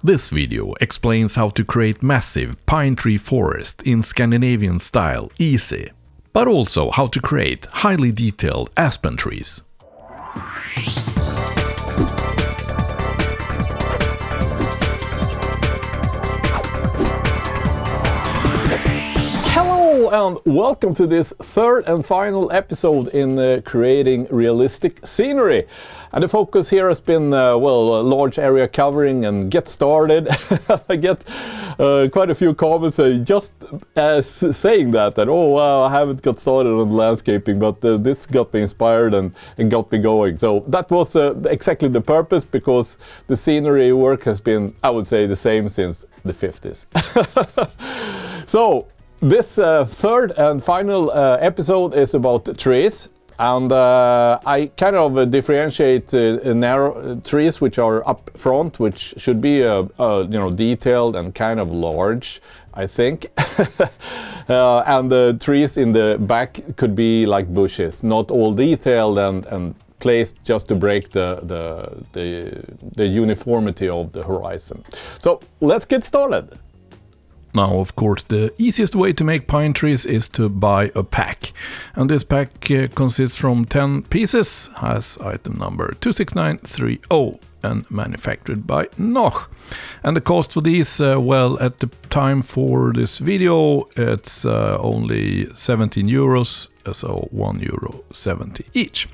This video explains how to create massive pine tree forest in Scandinavian style easy, but also how to create highly detailed aspen trees. Hello and welcome to this third and final episode in creating realistic scenery. And the focus here has been, a large area covering and get started. I get quite a few comments just saying that oh wow, I haven't got started on landscaping, but this got me inspired and got me going. So that was exactly the purpose, because the scenery work has been, I would say, the same since the 50s. So this third and final episode is about trees. And I kind of differentiate narrow trees which are up front, which should be detailed and kind of large, I think. And the trees in the back could be like bushes, not all detailed and placed just to break the uniformity of the horizon. So let's get started. Now, of course, the easiest way to make pine trees is to buy a pack. And this pack consists from 10 pieces, has item number 26930 and manufactured by Noch. And the cost for these, at the time for this video, it's only 17 euros, so €1.70 each.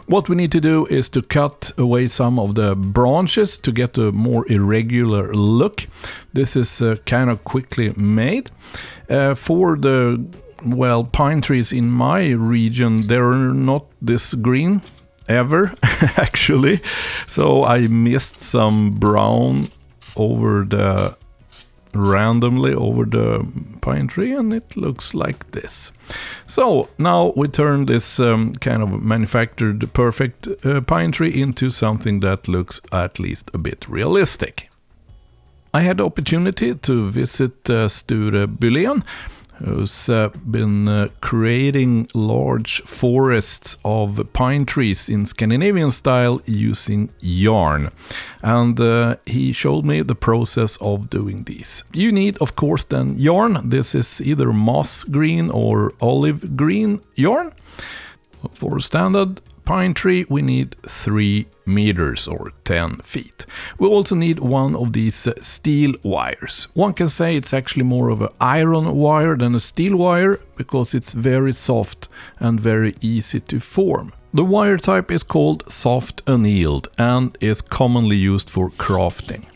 What we need to do is to cut away some of the branches to get a more irregular look. This is kind of quickly made. For the pine trees in my region, they're not this green ever actually, so I missed some brown randomly over the pine tree, and it looks like this. So now we turn this kind of manufactured perfect pine tree into something that looks at least a bit realistic. I had the opportunity to visit Sture Bylén, who's been creating large forests of pine trees in Scandinavian style using yarn. And he showed me the process of doing these. You need, of course, then yarn. This is either moss green or olive green yarn. For a standard pine tree, we need 3 meters or 10 feet. We also need one of these steel wires. One can say it's actually more of an iron wire than a steel wire, because it's very soft and very easy to form. The wire type is called soft annealed and is commonly used for crafting.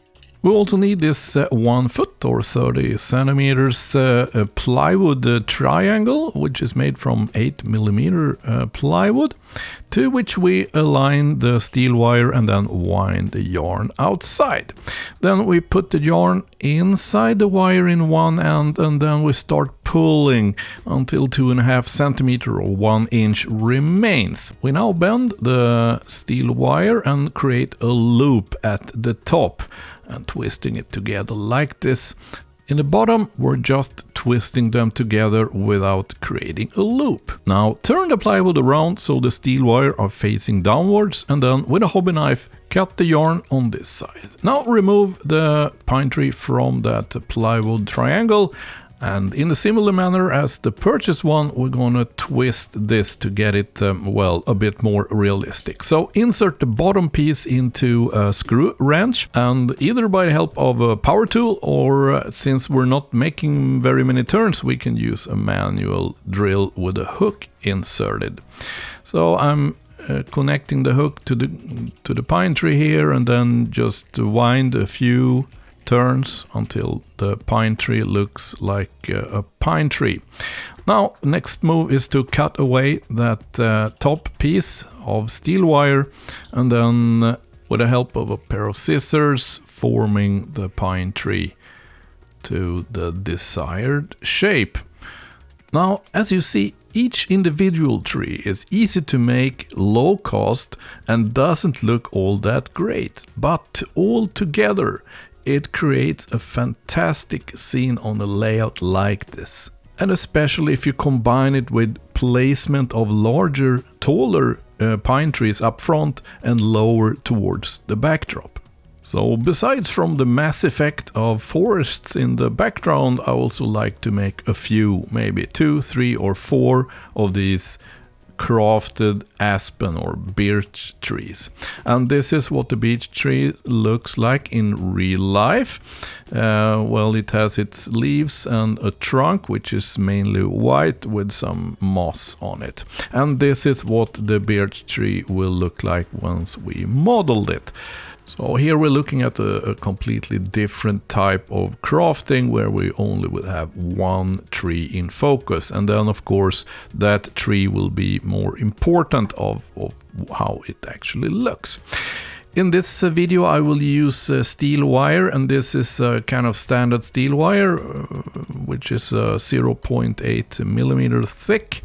We also need this 1 foot or 30 centimeters plywood triangle, which is made from 8mm plywood, to which we align the steel wire and then wind the yarn outside. Then we put the yarn inside the wire in one end, and then we start pulling until 2.5 centimeters or 1 inch remains. We now bend the steel wire and create a loop at the top, and twisting it together like this. In the bottom, we're just twisting them together without creating a loop. Now turn the plywood around so the steel wire are facing downwards, and then with a hobby knife cut the yarn on this side. Now remove the pine tree from that plywood triangle, and in a similar manner as the purchased one, we're gonna twist this to get it, a bit more realistic. So insert the bottom piece into a screw wrench, and either by the help of a power tool, or since we're not making very many turns, we can use a manual drill with a hook inserted. So I'm connecting the hook to the pine tree here, and then just wind a few turns until the pine tree looks like a pine tree. Now, next move is to cut away that top piece of steel wire, and then with the help of a pair of scissors, forming the pine tree to the desired shape. Now, as you see, each individual tree is easy to make, low cost, and doesn't look all that great, but all together it creates a fantastic scene on a layout like this. And especially if you combine it with placement of larger, taller pine trees up front and lower towards the backdrop. So besides from the mass effect of forests in the background, I also like to make a few, maybe 2, 3 or 4 of these crafted aspen or birch trees. And this is what the beech tree looks like in real life. Well, it has its leaves and a trunk which is mainly white with some moss on it. And this is what the birch tree will look like once we modeled it. So here we're looking at a completely different type of crafting where we only will have one tree in focus. And then of course that tree will be more important of how it actually looks. In this video I will use steel wire, and this is a kind of standard steel wire which is 0.8 millimeter thick.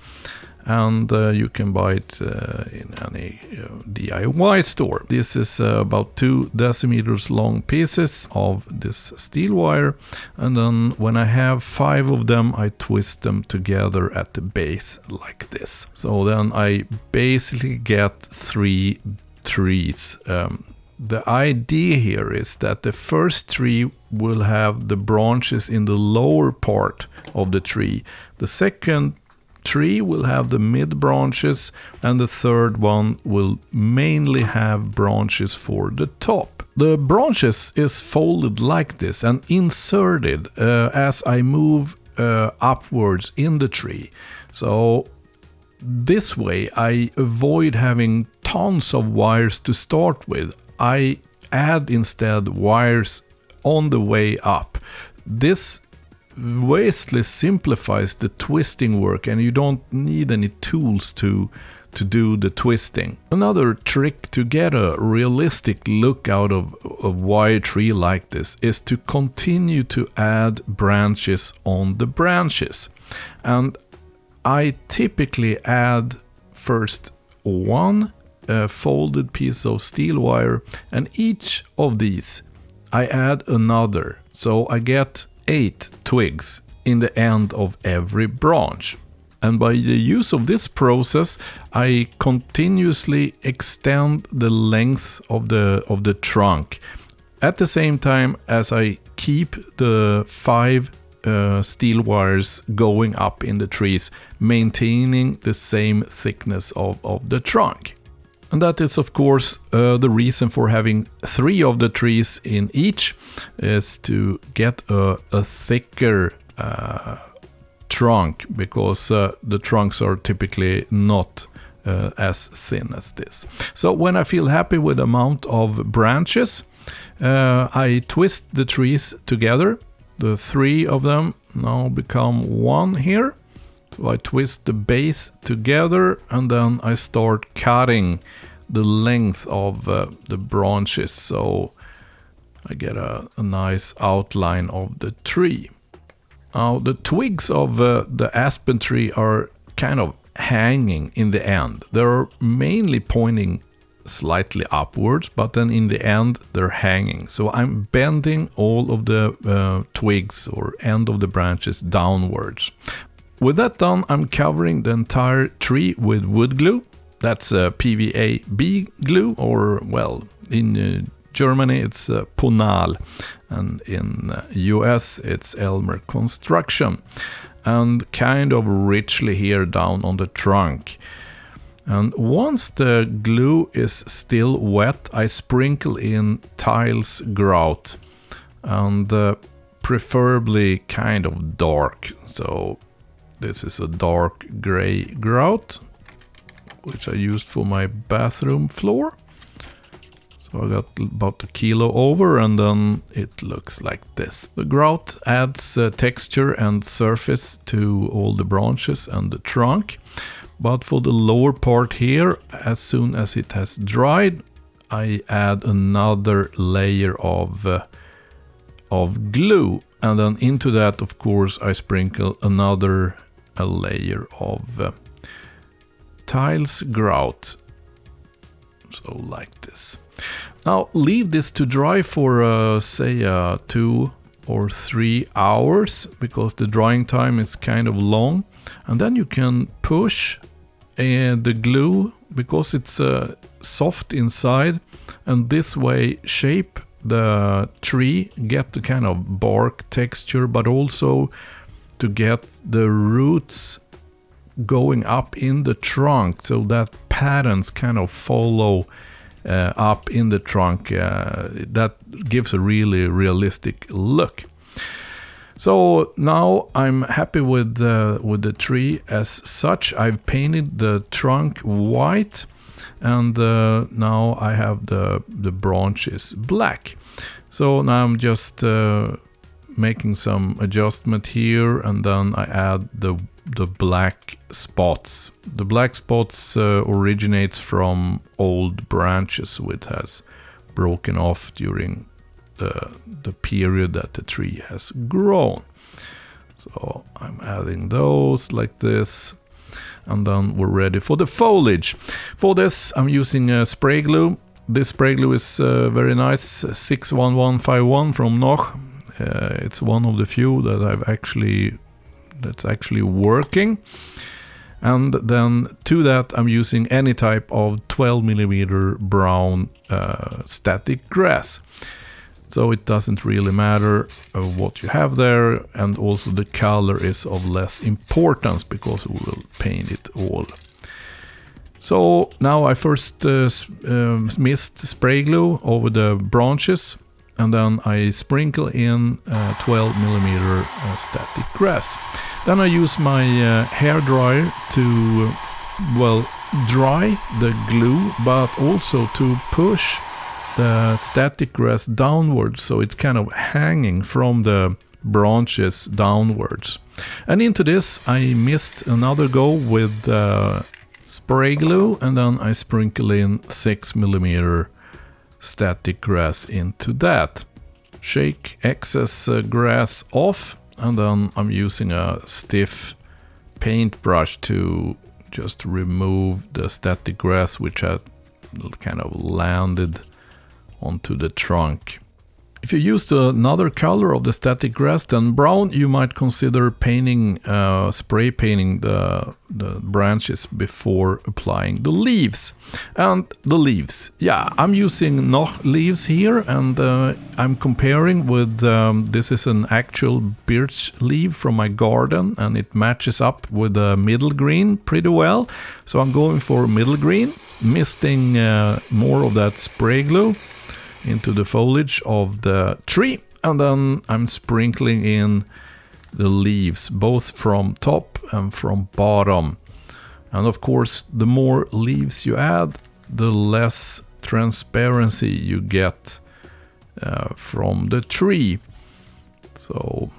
And you can buy it in any DIY store. This is about 2 decimeters long pieces of this steel wire, and then when I have 5 of them I twist them together at the base like this. So then I basically get 3 trees. The idea here is that the first tree will have the branches in the lower part of the tree. The second tree will have the mid branches, and the third one will mainly have branches for the top. The branches is folded like this and inserted as I move upwards in the tree. So this way I avoid having tons of wires to start with. I add instead wires on the way up. This vastly simplifies the twisting work, and you don't need any tools to do the twisting. Another trick to get a realistic look out of a wire tree like this is to continue to add branches on the branches. And I typically add first one folded piece of steel wire, and each of these I add another. So I get 8 twigs in the end of every branch. And by the use of this process I continuously extend the length of the trunk at the same time as I keep the 5 steel wires going up in the trees, maintaining the same thickness of the trunk. And that is of course the reason for having 3 of the trees in each, is to get a thicker trunk, because the trunks are typically not as thin as this. So when I feel happy with the amount of branches, I twist the trees together. The 3 of them now become one here. So I twist the base together, and then I start cutting the length of the branches, so I get a nice outline of the tree. Now the twigs of the aspen tree are kind of hanging in the end. They're mainly pointing slightly upwards, but then in the end they're hanging. So I'm bending all of the twigs or end of the branches downwards. With that done, I'm covering the entire tree with wood glue. That's PVA-B glue, or well, in Germany it's Kanal, and in US it's Elmer Construction, and kind of richly here down on the trunk. And once the glue is still wet, I sprinkle in tiles grout, and preferably kind of dark. So this is a dark gray grout, which I used for my bathroom floor. So I got about 1 kilo over, and then it looks like this. The grout adds texture and surface to all the branches and the trunk. But for the lower part here, as soon as it has dried, I add another layer of glue, and then into that of course I sprinkle another layer of tiles grout, so like this. Now leave this to dry for say 2 or 3 hours, because the drying time is kind of long, and then you can push the glue, because it's soft inside, and this way shape the tree, get the kind of bark texture, but also to get the roots going up in the trunk so that patterns kind of follow up in the trunk. That gives a really realistic look. So now I'm happy with the tree as such. I've painted the trunk white, and now I have the branches black. So now I'm just making some adjustment here, and then I add the black spots. The black spots originates from old branches which has broken off during the period that the tree has grown. So I'm adding those like this, and then we're ready for the foliage. For this I'm using spray glue. This spray glue is very nice, 61151 from Noch. It's one of the few that that's actually working. And then to that I'm using any type of 12mm brown static grass. So it doesn't really matter what you have there, and also the color is of less importance because we will paint it all. So now I first mist spray glue over the branches, and then I sprinkle in 12mm static grass. Then I use my hair dryer to, well, dry the glue, but also to push the static grass downwards, so it's kind of hanging from the branches downwards. And into this I mist another go with spray glue, and then I sprinkle in 6mm static grass into that. Shake excess grass off, and then I'm using a stiff paintbrush to just remove the static grass which had kind of landed onto the trunk. If you used another color of the static grass than brown, you might consider painting, spray painting the branches before applying the leaves. And the leaves, yeah, I'm using Noch leaves here, and I'm comparing with, this is an actual birch leaf from my garden, and it matches up with the middle green pretty well. So I'm going for middle green, misting more of that spray glue into the foliage of the tree, and then I'm sprinkling in the leaves both from top and from bottom. And of course, the more leaves you add, the less transparency you get from the tree. So,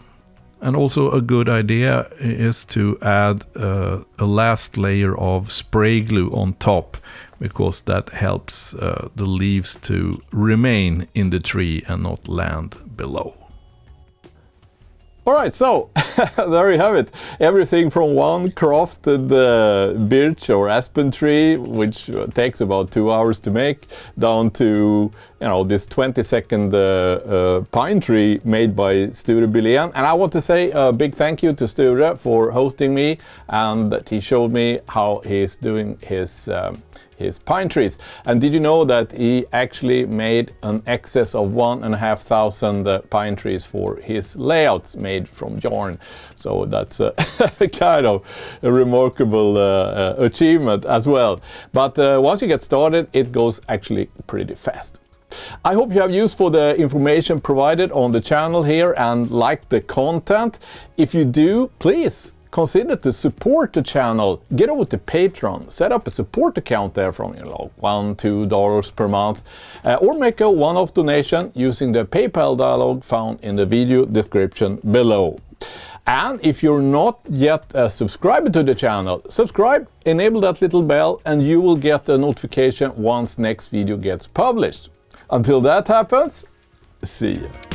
and also a good idea is to add a last layer of spray glue on top, because that helps the leaves to remain in the tree and not land below. Alright, so there you have it. Everything from one crafted birch or aspen tree, which takes about 2 hours to make, down to, you know, this 20-second pine tree made by Sture Billén. And I want to say a big thank you to Sture for hosting me, and that he showed me how he's doing his pine trees. And did you know that he actually made an excess of 1,500 pine trees for his layouts made from yarn? So that's a kind of a remarkable achievement as well. But once you get started, it goes actually pretty fast. I hope you have used for the information provided on the channel here and like the content. If you do, please consider to support the channel. Get over to Patreon, set up a support account there from, you know, $1-2 per month, or make a one-off donation using the PayPal dialog found in the video description below. And if you're not yet a subscriber to the channel, subscribe, enable that little bell, and you will get a notification once next video gets published. Until that happens, see ya.